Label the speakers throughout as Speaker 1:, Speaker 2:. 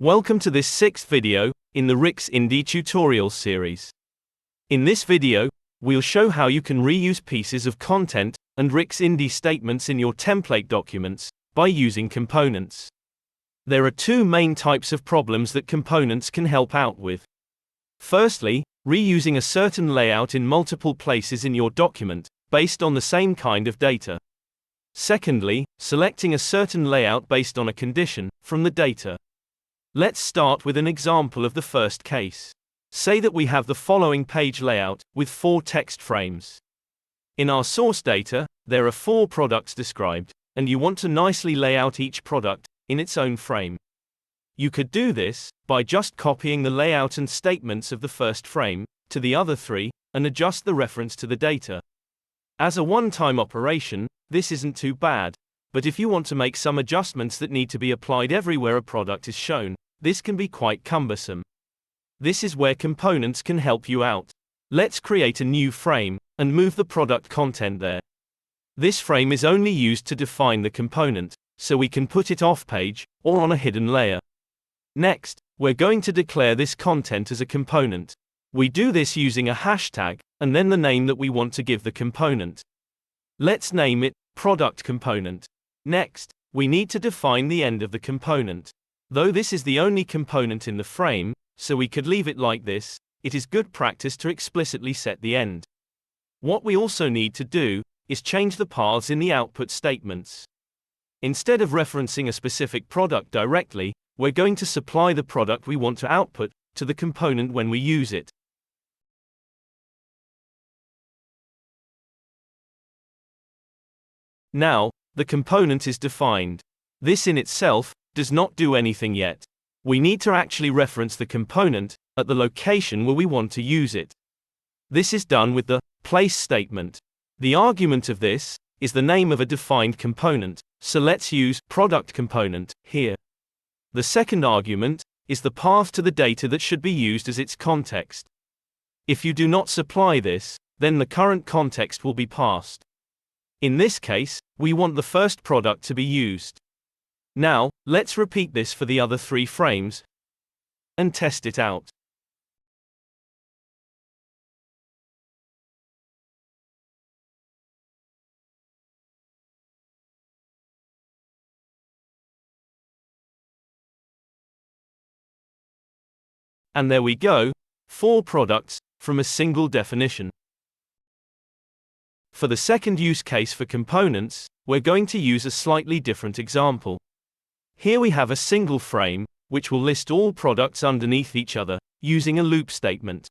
Speaker 1: Welcome to this sixth video in the Rxindi tutorial series. In this video, we'll show how you can reuse pieces of content and Rxindi statements in your template documents by using components. There are two main types of problems that components can help out with. Firstly, reusing a certain layout in multiple places in your document based on the same kind of data. Secondly, selecting a certain layout based on a condition from the data. Let's start with an example of the first case. Say that we have the following page layout with 4 text frames. In our source data, there are 4 products described, and you want to nicely lay out each product in its own frame. You could do this by just copying the layout and statements of the first frame to the other 3 and adjust the reference to the data. As a one-time operation, this isn't too bad, but if you want to make some adjustments that need to be applied everywhere a product is shown, this can be quite cumbersome. This is where components can help you out. Let's create a new frame and move the product content there. This frame is only used to define the component, so we can put it off-page or on a hidden layer. Next, we're going to declare this content as a component. We do this using a hashtag and then the name that we want to give the component. Let's name it product component. Next, we need to define the end of the component. Though this is the only component in the frame, so we could leave it like this, it is good practice to explicitly set the end. What we also need to do is change the paths in the output statements. Instead of referencing a specific product directly, we're going to supply the product we want to output to the component when we use it. Now, the component is defined. This in itself does not do anything yet. We need to actually reference the component at the location where we want to use it. This is done with the place statement. The argument of this is the name of a defined component, so let's use product component here. The second argument is the path to the data that should be used as its context. If you do not supply this, then the current context will be passed. In this case, we want the first product to be used. Now, let's repeat this for the other 3 frames and test it out. And there we go, 4 products from a single definition. For the second use case for components, we're going to use a slightly different example. Here we have a single frame, which will list all products underneath each other, using a loop statement.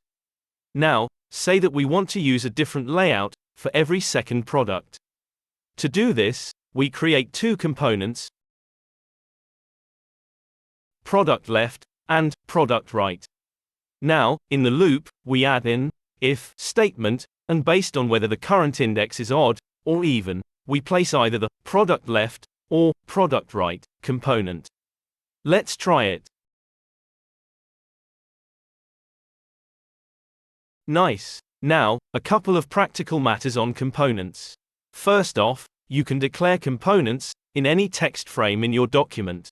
Speaker 1: Now, say that we want to use a different layout for every second product. To do this, we create 2 components, product left and product right. Now, in the loop, we add in if statement, and based on whether the current index is odd or even, we place either the product left or product right component. Let's try it. Nice. Now, a couple of practical matters on components. First off, you can declare components in any text frame in your document.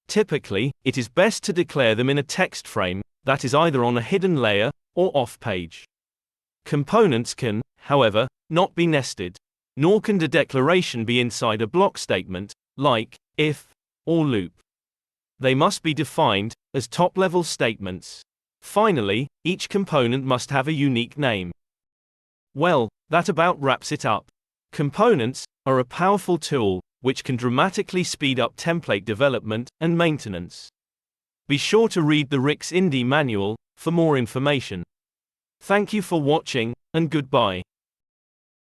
Speaker 1: Typically, it is best to declare them in a text frame that is either on a hidden layer or off-page. Components can, however, not be nested, nor can the declaration be inside a block statement, like if or loop. They must be defined as top-level statements. Finally, each component must have a unique name. Well, that about wraps it up. Components are a powerful tool which can dramatically speed up template development and maintenance. Be sure to read the Rxindi manual for more information. Thank you for watching, and goodbye.